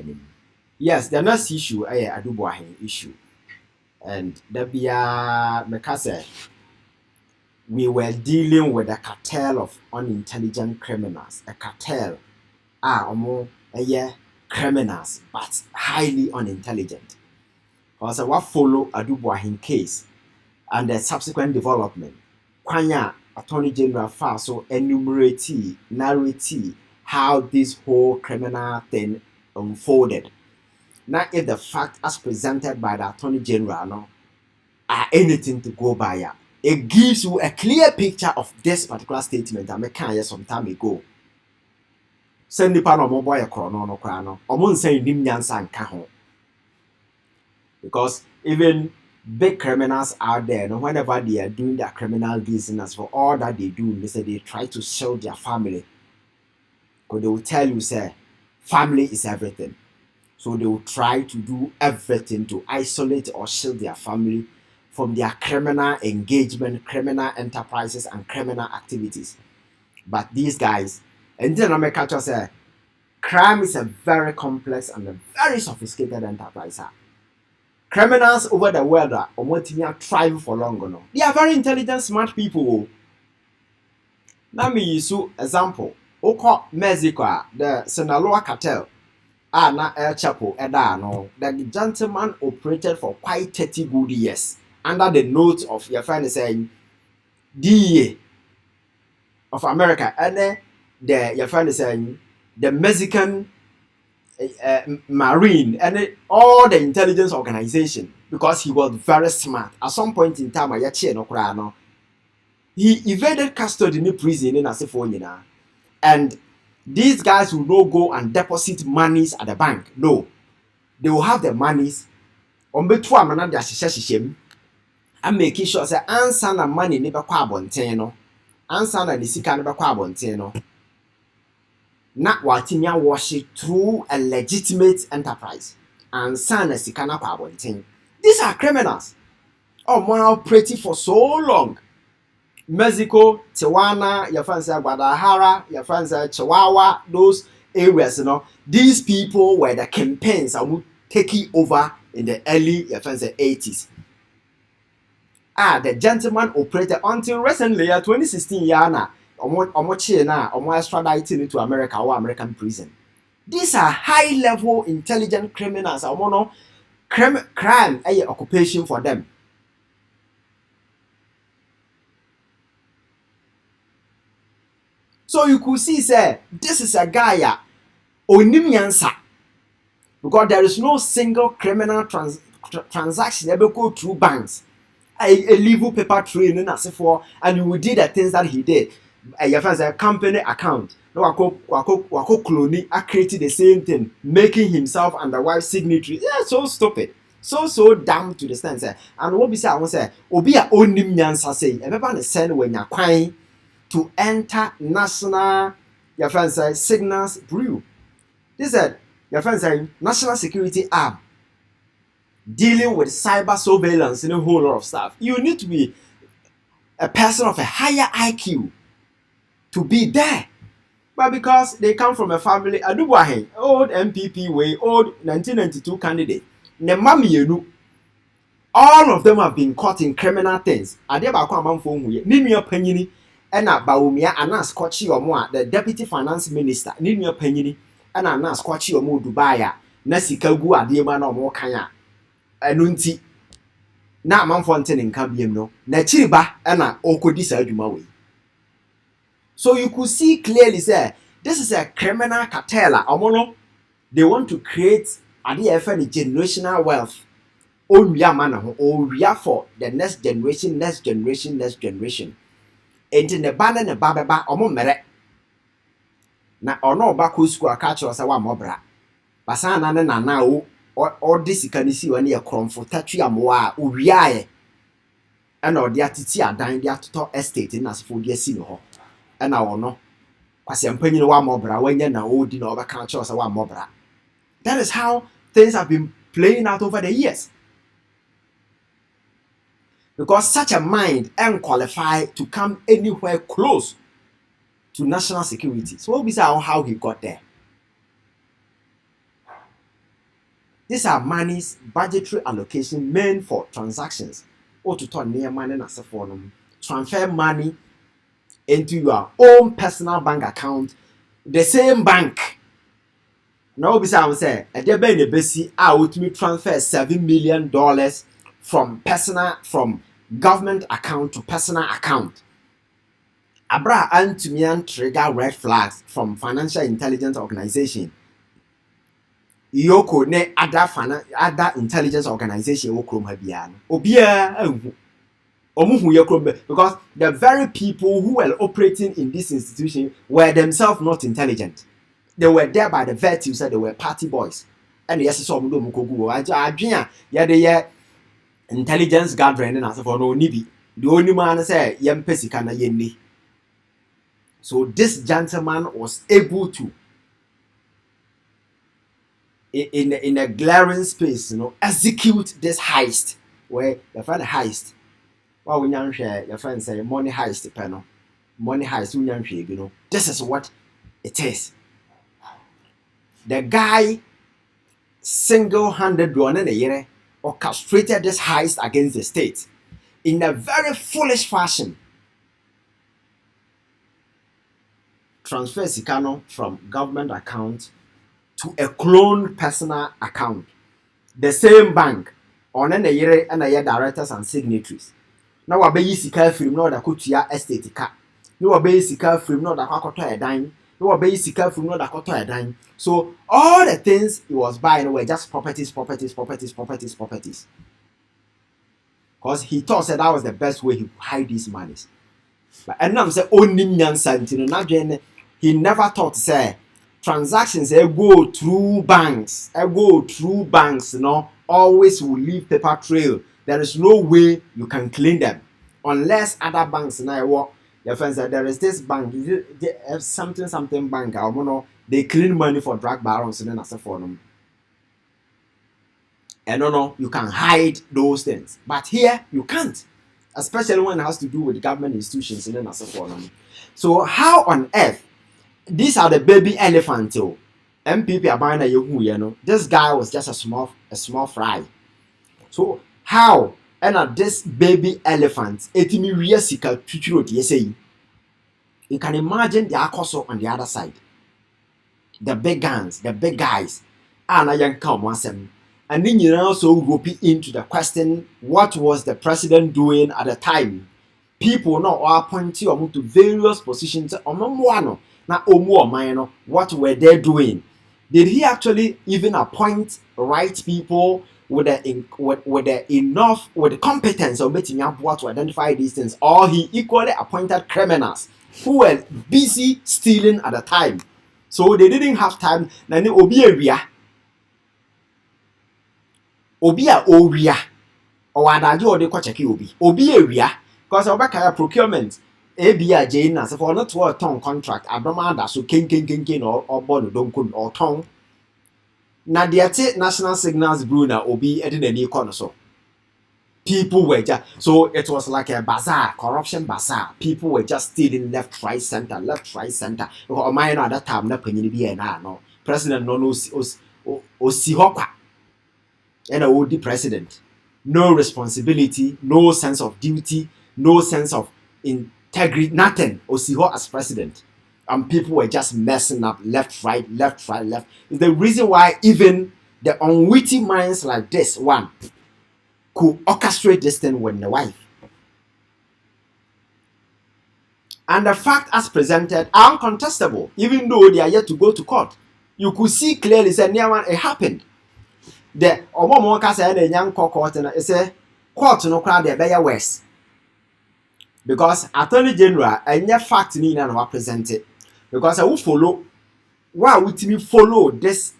him. Yes, the next issue is Adu Boahen issue. And that be Mekase, we were dealing with a cartel of unintelligent criminals. A cartel criminals, but highly unintelligent. Because what follow Adu Boahen case and the subsequent development, Kwanya Attorney General Faso enumerate, narrate how this whole criminal thing unfolded. Now, if the fact as presented by the Attorney General are anything to go by, it gives you a clear picture of this particular statement I made some time ago. Send the pan of mobile chrono, or moon saying Nimyan and Cajon. Because even big criminals out there, whenever they are doing their criminal business, for all that they do, they say they try to shield their family. Because they will tell you, say, family is everything. So they will try to do everything to isolate or shield their family from their criminal engagement, criminal enterprises, and criminal activities. But these guys, and then America say, crime is a very complex and a very sophisticated enterprise. Criminals over the world are thrive for long. They are very intelligent, smart people. Now me use example. Oko Mexico, the Sinaloa cartel. Na El Chapo Edano. The gentleman operated for quite 30 good years under the note of your friend saying DEA of America, and then your friend saying the Mexican Marine and all the intelligence organization, because he was very smart. At some point in time, he evaded custody in the prison in California, and these guys will not go and deposit monies at the bank. No, they will have the monies on between manana and making sure that answer na money never kwa bonteno, answer na nisika never kwa bonteno. Not watching ya wash it through a legitimate enterprise and sign a sikana kwabontin. These are criminals. Oh, more operating for so long. Mexico, Tijuana, your friends say Guadalajara, your friends say Chihuahua, those areas, these people were the campaigns that would take it over in the early, your friends say 80s. The gentleman operated until recently, 2016 year extradited into America or American prison. These are high-level intelligent criminals. Crime is an occupation for them. So you could see, say, this is a guy onimiansa, because there is no single criminal transaction ever go through banks. A legal paper trail and you will do the things that he did. Your friends a company account. No, wako clone. I created the same thing, making himself and the wife's signatory. Yeah, so stupid, so dumb to the stand. And what we say, I want to say, obi a onim nyansa say. Everyone send when you're crying to enter national. Your friends say signals brew. This is your friends say national security arm. Dealing with cyber surveillance and a whole lot of stuff. You need to be a person of a higher IQ to be there. But because they come from a family, Adu Boahen, old MPP way, old 1992 candidate, all of them have been caught in criminal things. The deputy finance minister, and Dubai, Nasikagu Adiema no more kanya. Anunti na manfonte nka biem no na chiriba na okodi sa adwuma we. So you could see clearly say this is a criminal cartel. They want to create a generational wealth. Onwia man ho owia for the next generation. And in the banner ne babeba omo mere na ono ba ko school aka che say wa mobra basa na na o or this can see when you're comfortable amoa uwiaye and or the atiti adan the atoto estate in as for the scene ho and I no kwase ampanyi wa mobra wanya na odi na obaka cha say wa mobra. That is how things have been playing out over the years, because such a mind ain't qualified to come anywhere close to national security. So what we say how he got there. These are monies, budgetary allocation meant for transactions. Or to turn near money as a form. Transfer money into your own personal bank account, the same bank. Now, I will say, a debate in the basic out me transfer $7 million from government account to personal account. Abra Antumian trigger red flags from financial intelligence organization. Yoko ne other intelligence organization wokrom ha bia no obia anhu omuhu yekrom because the very people who were operating in this institution were themselves not intelligent. They were there by the virtue that they were party boys. And yes, so omudo mukogu adwen ya de intelligence gathering na so for no nibi the only man say yem pesika na yenni. So this gentleman was able to in a glaring space, execute this heist. Where the friend heist. Well, we now share your friend say money heist, panel. Money heist, This is what it is. The guy single-handed orchestrated this heist against the state in a very foolish fashion. Transfer Sikano from government account to a cloned personal account. The same bank on an year and a year directors and signatories. Now a baby sika film no da kutia estate ka. No a baby sika film no da kwakoto a dime. No a baby sika film no da kwakoto a dime. So all the things he was buying were just properties. Because he thought that was the best way he could hide these monies. But and now say only nyansa he never thought say transactions go through banks. Always will leave paper trail. There is no way you can clean them unless other banks now work. Your friends said there is this bank, something bank. They clean money for drug barons and then as a for them. And no, you can hide those things, but here you can't, especially when it has to do with government institutions and then as a for them. So how on earth? These are the baby elephants. MPP are buying this guy was just a small fry. So how and this baby elephant etimi riasika tuchuro de say you can imagine the akoso on the other side. The big guns, the big guys, and I can come once and then you also rope into the question, what was the president doing at the time? People now are appointing to various positions on now what were they doing? Did he actually even appoint right people with the competence of making up what to identify these things, or he equally appointed criminals who were busy stealing at the time? So they didn't have time. Nani obi area or adajo de ko check obi area because obaka procurement ABA Jane as for not to a ton contract abnormal so ken or bono don't or ton. Na the national signals Bruna obi edin any corner so. People were just so it was like a bazaar, corruption bazaar. People were just stealing left, right, center. Or my at that time, not penny be no. President no Osihokwa and a old president. No responsibility, no sense of duty, no sense of integrity, nothing. Osiho as president. And people were just messing up left. It's the reason why even the unwitting minds like this one could orchestrate this thing with the wife. And the fact as presented are uncontestable, even though they are yet to go to court. You could see clearly that it happened. The Omomoka said a young court and it said court no crowd they bear worse. Because Attorney General and your fact need and presented. Because I will follow follow this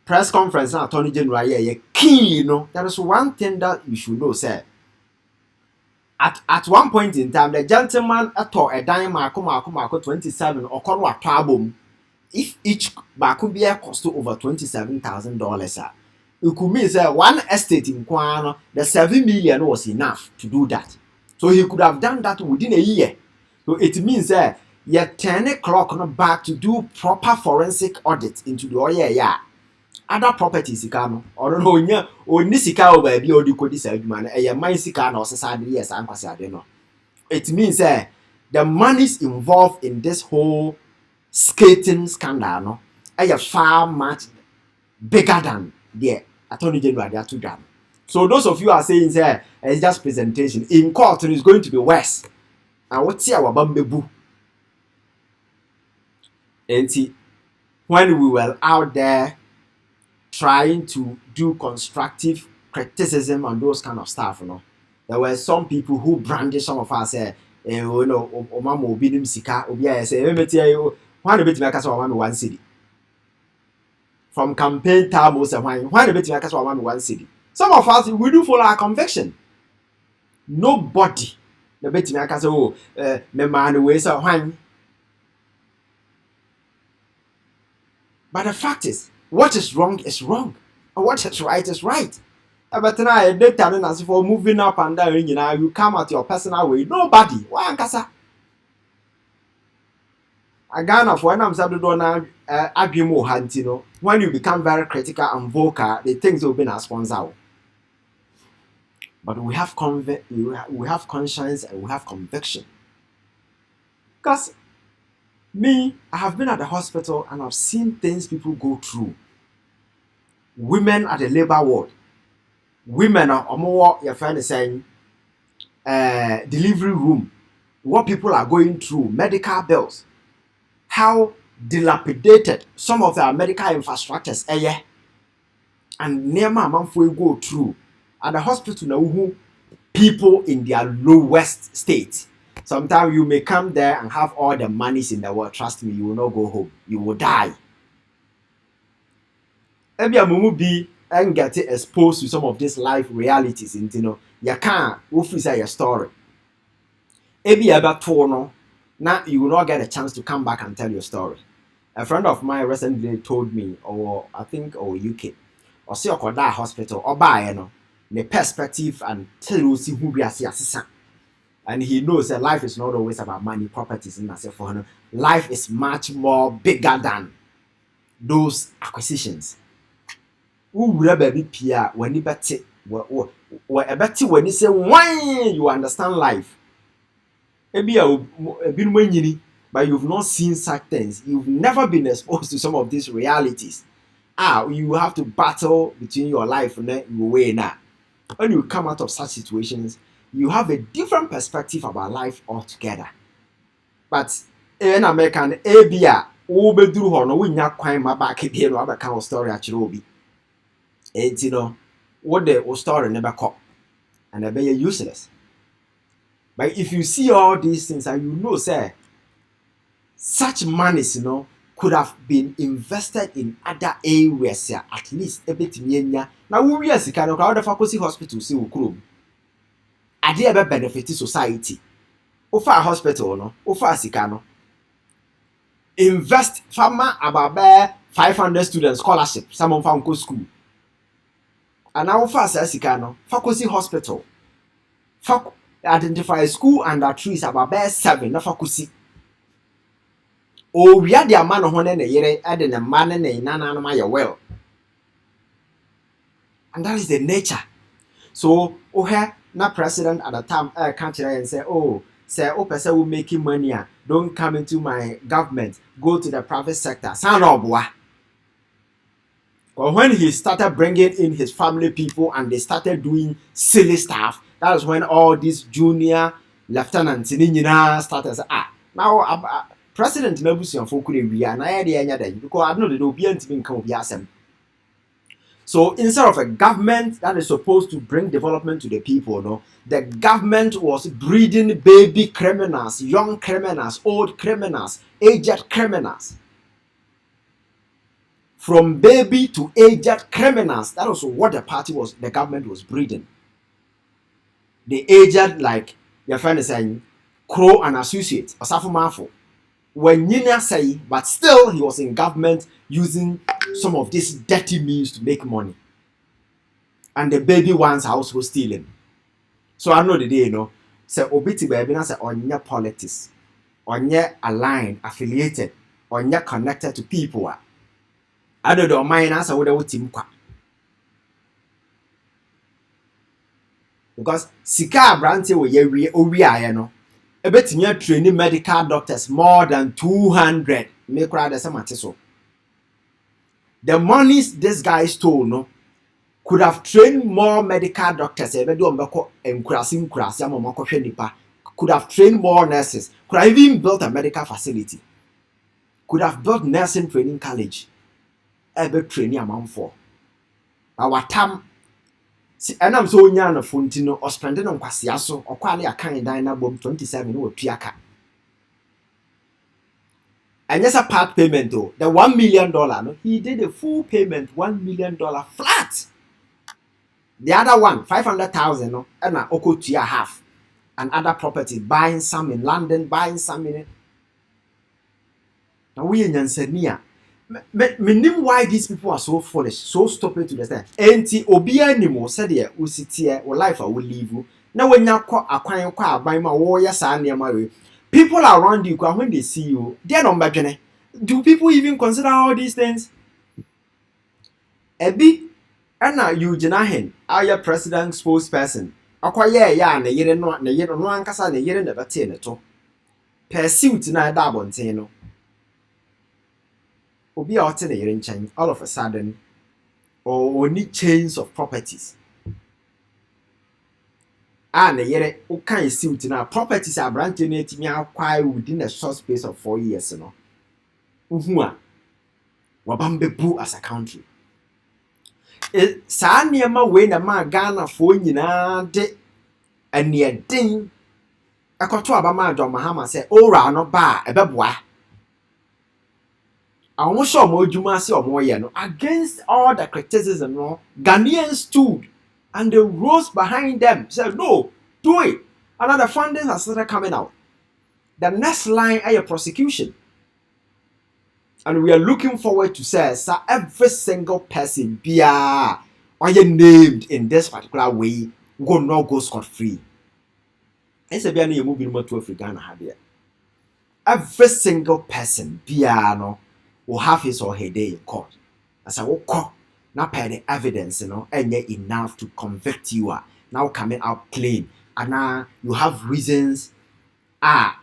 press conference now, Attorney General, key, there is one thing that you should know, sir. At one point in time, the gentleman at a dime marco 27 or a problem. If each Bakubia cost over $27,000, sir, it could mean sir, one estate in Kwano, the 7 million was enough to do that. So he could have done that within a year. So it means that you're 10 o'clock back to do proper forensic audit into the oil. other properties sika no or no onya oni sika o ba bi odi kodi sa adwuma no eye man sika na osesa de yes ankwase ade no. It means the monies involved in this whole skating scandal no far much bigger than the Attorney General they are too done. So those of you are saying it's just presentation in court, it is going to be worse. And what's our bambebu? And when we were out there trying to do constructive criticism on those kind of stuff, there were some people who branded some of us Omama obi sika obi say why the bit make us one city. From campaign time why the bit make us one city. Some of us we do follow our conviction. Nobody the bit make us me man we say why. But the fact is, what is wrong, and what is right. But now, as for moving up and down, you come at your personal way. Nobody. Why, Ankasa? Again, of when I'm saying, when you become very critical and vocal, the things will be a sponsor. But we have conscience and we have conviction. Because me, I have been at the hospital and I've seen things people go through. Women at the labor ward. Women are more, your friend is saying, delivery room. What people are going through, medical bills. How dilapidated some of our medical infrastructures are. And near my mom go through. At the hospital now, people in their lowest state. Sometimes you may come there and have all the monies in the world. Trust me, you will not go home. You will die. Maybe a mumu be and get exposed to some of these life realities. You can't say your story. Maybe about no, now you will not get a chance to come back and tell your story. A friend of mine recently told me, or I think, or UK, or see or that hospital, or buy the perspective and tell you see who we are see. And he knows that life is not always about money, properties, and for life is much more bigger than those acquisitions. Who would baby Pierre when you bet it? When you say why you understand life? Maybe I've been winning, but you've not seen such things. You've never been exposed to some of these realities. You have to battle between your life and your way now. When you come out of such situations, you have a different perspective about life altogether. But in American ABA, Obe do hono we nya kwan ma back here no abeka story actually obi. What the story never caught and they be useless. But if you see all these things and you know say such monies could have been invested in other areas at least a bit nya. Now we are sika no crowd the faculty hospital see ukuro. Ade ebe benefit society. Ofa hospital no, ofa sika no. Invest farmer about 500 students scholarship, some of them go school. And now ofa sika no, faculty hospital. Identify school under trees about 7 na faculty. We are the man who na yere add the man na nana ma well. And that is the nature. So na president at the time can't and say, say person will making money, don't come into my government, go to the private sector. But when he started bringing in his family people and they started doing silly stuff, that is when all these junior lieutenants started say, now president Nabusi and Fokure we are because I know they will be anything can be asked. So instead of a government that is supposed to bring development to the people, the government was breeding baby criminals, young criminals, old criminals, aged criminals. From baby to aged criminals, that was what the government was breeding. The aged, like your friend is saying, Crow and Associate, or Safumafo. When Nina say, but still he was in government using some of these dirty means to make money. And the baby ones are also stealing. So I know the day, say obiti baby na say onye politics, onye aligned, affiliated, onye connected to people. I don't know mine as I would team kwa. Because sika branche we ye owi no ebetimi training medical doctors more than 200 make rather the same so the monies this guy stole no could have trained more medical doctors ebedo ombeko enkurasi amomako hwe nipa, could have trained more nurses, could have even built a medical facility, could have built nursing training college ebe training amount for our time. And I'm so young of Fontino or spending on Quasiaso or quali a kind diner bomb 27 or Piaka. And yes, a part payment though, the $1 million, no, he did a full payment, $1 million flat. The other one, 500,000, no, and a oko to your half. And other property, buying some in London, buying some in it. Now we in Yansenia. Meaning why these people are so foolish, so stupid to understand. Enti obi animo said here, we sit here, or life I will leave you. Now when you acquire car by my warrior son near my way, people around you when they see you, they're not back. Do people even consider all these things? Ebi, Anna Eugene, our president spokesperson. Acquire ya na yere no ankasa na yere na bete ne to. Pursuit na da bonten no. Obi out in a chain all of a sudden, or only chains of properties. And the year, what kind of suit now? Properties are branching it me acquire within a short space of 4 years. No, Wabambe boo as a country. Sanyama way na ma Ghana for de and near ding. I got to Abama John Mahama say, "Ora no ba a bebwa." I almost saw more Jumasi or more no against all the criticism. No, Ghanaians stood and they rose behind them. Said, "No, do it." Another funding has started coming out. The next line is a prosecution, and we are looking forward to say, "Sir, every single person be named in this particular way will not go scot free." It's a be moving more to African habit. Every single person be no. Will have his or her day in court. As I will call, not pay the evidence, and yet enough to convict you are now coming out clean. And now you have reasons. And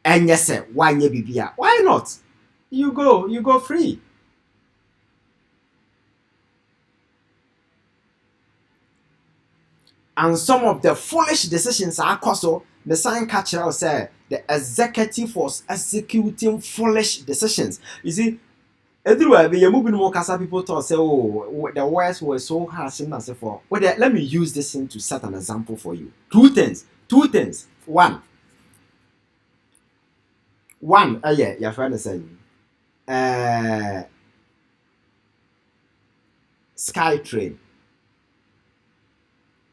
yes, sir, why you be why not? You go free. And some of the foolish decisions are also the sign catcher say the executive was executing foolish decisions. You see. Everywhere, we are moving more casa people talk say, "Oh, the words were so harsh and so forth." Well, let me use this thing to set an example for you. Two things. One, yeah, your friend is saying, Sky Train.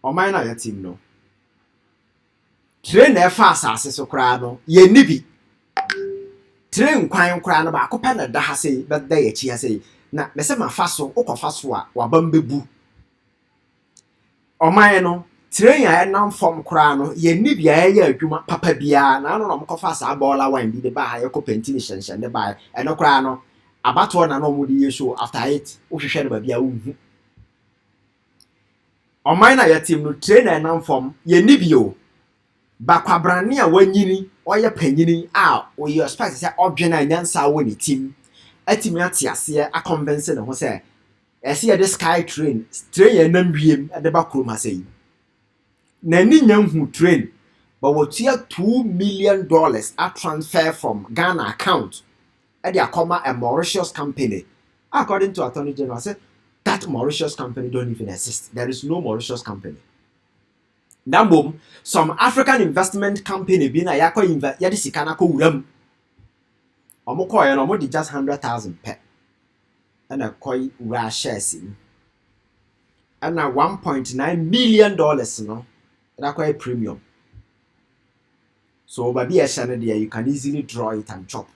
Or mine are your team, no. Train there fast as so crano, ye nibi. Train kwan kran ba akopa na da ha sei be da ye chi ha sei na me se ma fa so ukofa so a wa bambebu oman no train ya nam form kran no ye ni bia ye adwuma papa bia na no mo kofa sa bola wan bi de ba ha ye ko penti ni hyenhyen de ba e no kran no abato na no mo di ye show after it wo hwehwe de ba bia wo hu oman na ya team no train ya nam form ye ni bio bakwabrane a wanyini oye panyini a oye expect say odwena nyansa wo ni team atimi atiase a convince ne ho say ese ye the Sky Train ye nam wiem de ba kroma sei na ni nyanhu train but what $2 million a transfer from Ghana account e dey akoma a Mauritius company. According to Attorney General, said that Mauritius company don't even exist. There is no Mauritius company. Now, some African investment company being a yako invest yadisicana ko wuram. Omoko and omo just 100,000 per. And a koi ra shares in. And now $1.9 million no. That quite premium. So baby a channel there you can easily draw it and chop.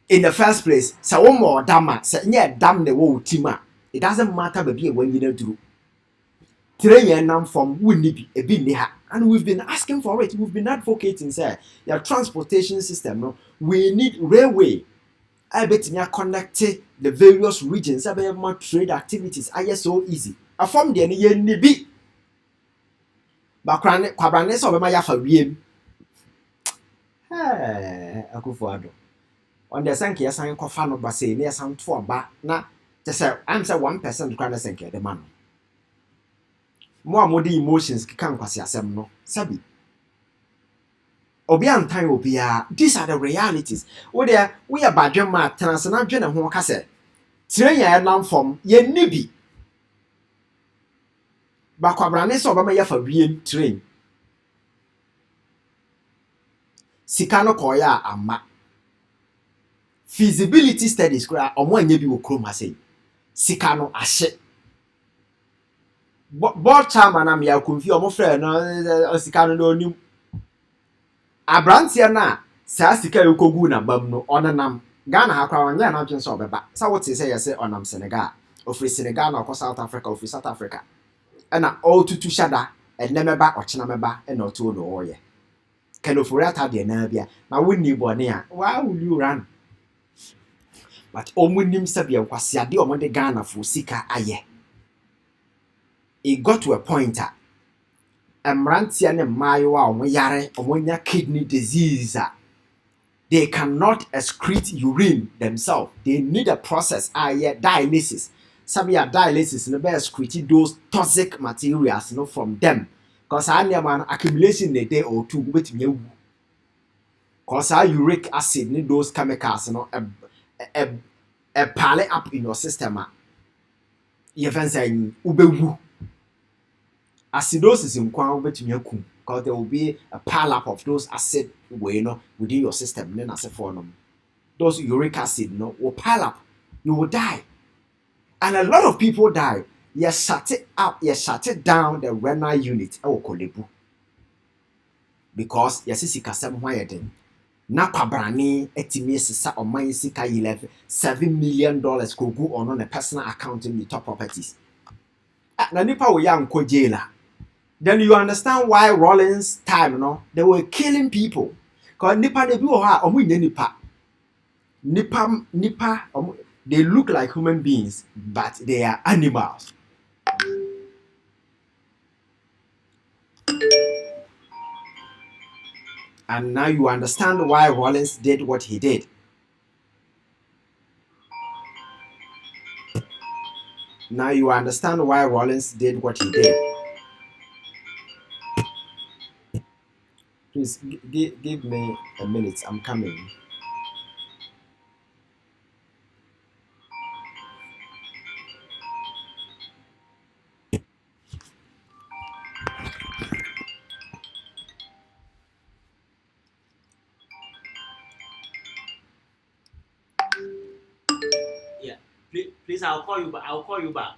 In the first place, so one more dama, say yeah damn the whole tima. It doesn't matter baby when you don't do. Train nam from Winnibi, a bin and we've been asking for it. We've been advocating, say, your transportation system. No, we need railway. I bet me connect the various regions. I bet more trade activities. I so easy. I form the any be. Bakrane kwabrane so be ma ya fa wiem. Akufuado. On the sanke yasan kofa no ba say na yasan to oba na te say I'm say 1% kwana sanke de man. Mo amode emotions kika nkwase asem no. Sabi. Obi antan obia. These are the realities. We are badwe ma transna dwe ne ho ka say. Tire ya nam fom ye nibi. Ba kwabrane so be ma ya fa wiem train. Sika no koya ama. Feasibility studies kura omo anya bi wo krom ha sei. Sika no ahye. Board chairman am ya konfi omo frɛ no sika no onim. Abrantia na saa sika yokogu na bam no onanam. Ghana ha kwa wanya na dwen so obeba. Sa wote say yese onam Senegal. Ofri Senegal na South Africa, ofri South Africa. Ena all tutu shada enemeba ochena meba ena oto do oye. Kenoforiata de na bia. Na wonni bone a, why will you run? But omunim sabia kwasiade omode Ghana for sika aye. It got to a point emrantia ne mayowa omo yare omonya kidney disease. They cannot excrete urine themselves. They need a process dialysis. Sabia dialysis no be excrete those toxic materials from them. Cause man accumulation a day or two betimi awu. Cause uric acid need those chemicals a pile up in your system. You can say ubewu. Acidosis in kwan betimi akum. Because there will be a pile up of those acid within your system. Then as a form, those uric acid will pile up. You will die. And a lot of people die. You shut it up, you shut it down the renal unit. Because you see kasem why then. Na kwabrani etimi sisa oman sika 7 million dollars go on a personal account in the top properties. Na nipa wo ya nko jaila. Then you understand why Rollins time they were killing people. Cause nipa ne bi wo ha omo nya nipa they look like human beings but they are animals. And now you understand why Rollins did what he did. Now you understand why Rollins did what he did. Please give me a minute. I'm coming. Yeah, please, I'll call you back. I'll call you back.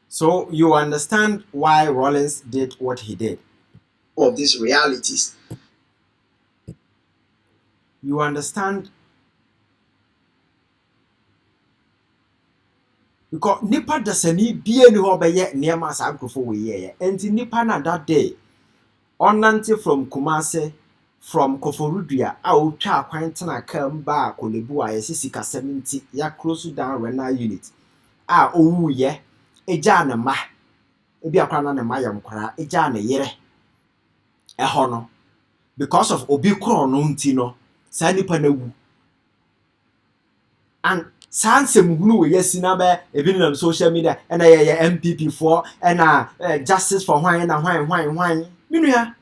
So you understand why Rollins did what he did. Of these realities. You understand? Because nipa dasani bie ni ho beye niema sa ankofo we ye. Enti nipa na that day onante from Kumase from Koforudua a o twa kwan tena kam ba Kolebu a yesika 70 ya close down renal unit a owu ye eja na ma ebi akwa na ma yam kwara eja na yere eho no because of obi kro no nti no sa nipa na wu. And sansem hunu we yesi na be ebi na social media na ye MPP for na justice for hwan na hwan minua.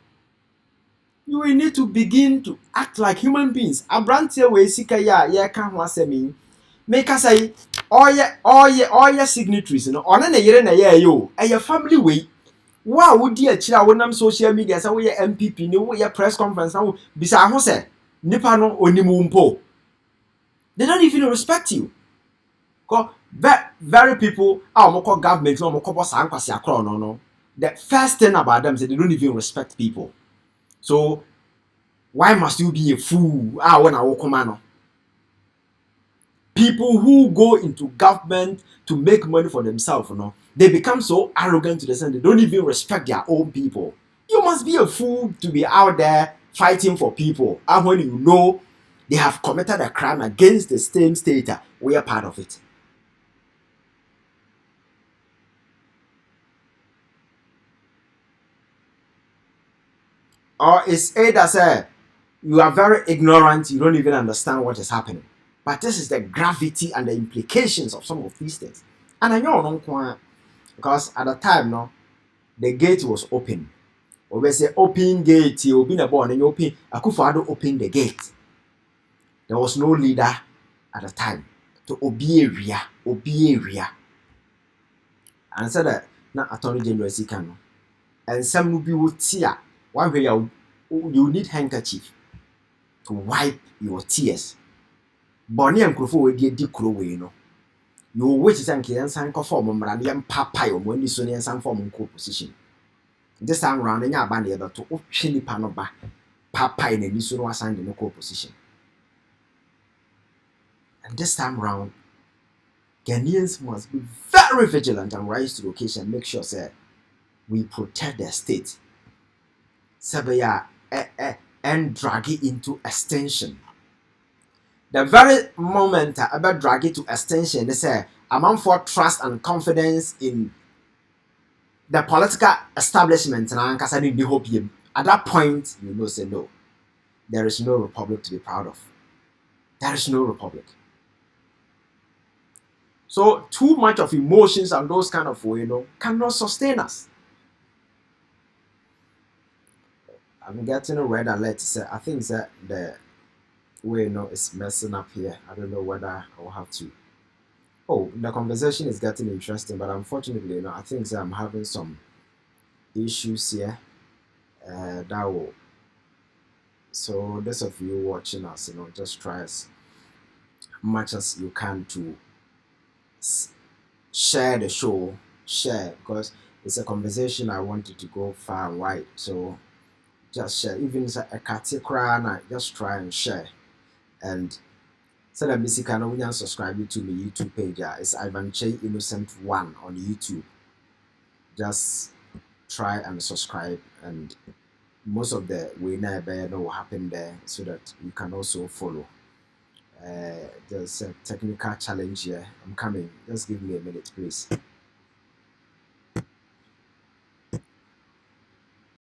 You will need to begin to act like human beings. Abrantia we sika ya ka ho asemi. Make us say all your signatories no on na yere na ye yo e your family way wa wo di akira wo nam social media say wo ye MPP ni wo ye press conference na wo bisa ho say nipa no onimu mpo. They don't even respect you. Because very people are government no. The first thing about them is they don't even respect people. So why must you be a fool? People who go into government to make money for themselves, they become so arrogant to the sense they don't even respect their own people. You must be a fool to be out there fighting for people. And when you know they have committed a crime against the same state, we are part of it. Or it's either say you are very ignorant, you don't even understand what is happening. But this is the gravity and the implications of some of these things. And I know because at the time, the gate was open. Or we say open gate, you open a born and you open Akufo-Addo open the gate. There was no leader at the time to obi area. And said that na Attorney General Sikano. And some will be with tear. One way you need handkerchief to wipe your tears. Bonnie and Crofo will be kuro way, You wait and can sign conform Maradian Papa when you soon and some form in position. This time round in your band to chili panoba, Papa in a new soon was signed in a position. And this time round, Ghanaians must be very vigilant and rise to the occasion and make sure that we protect their state. Sabaya and drag it into extension. The very moment about drag it to extension, they say amount for trust and confidence in the political establishment and the hope. At that point, say no. There is no republic to be proud of. There is no republic. So too much of emotions and those kind of cannot sustain us. I'm getting a red alert. I think that the way is messing up here. I don't know whether I'll have to. Oh, the conversation is getting interesting, but unfortunately, I think that I'm having some issues here. That will. So those of you watching us, just try as much as you can to share the show. Share, because it's a conversation I wanted to go far and wide. So just share. Even if it's a cartel, just try and share. And so that basically when you subscribe to my YouTube page, it's Ivan Che Innocent 1 on YouTube. Just try and subscribe, and most of the way now will happen there so that you can also follow. There's a technical challenge here. I'm coming. Just give me a minute, please.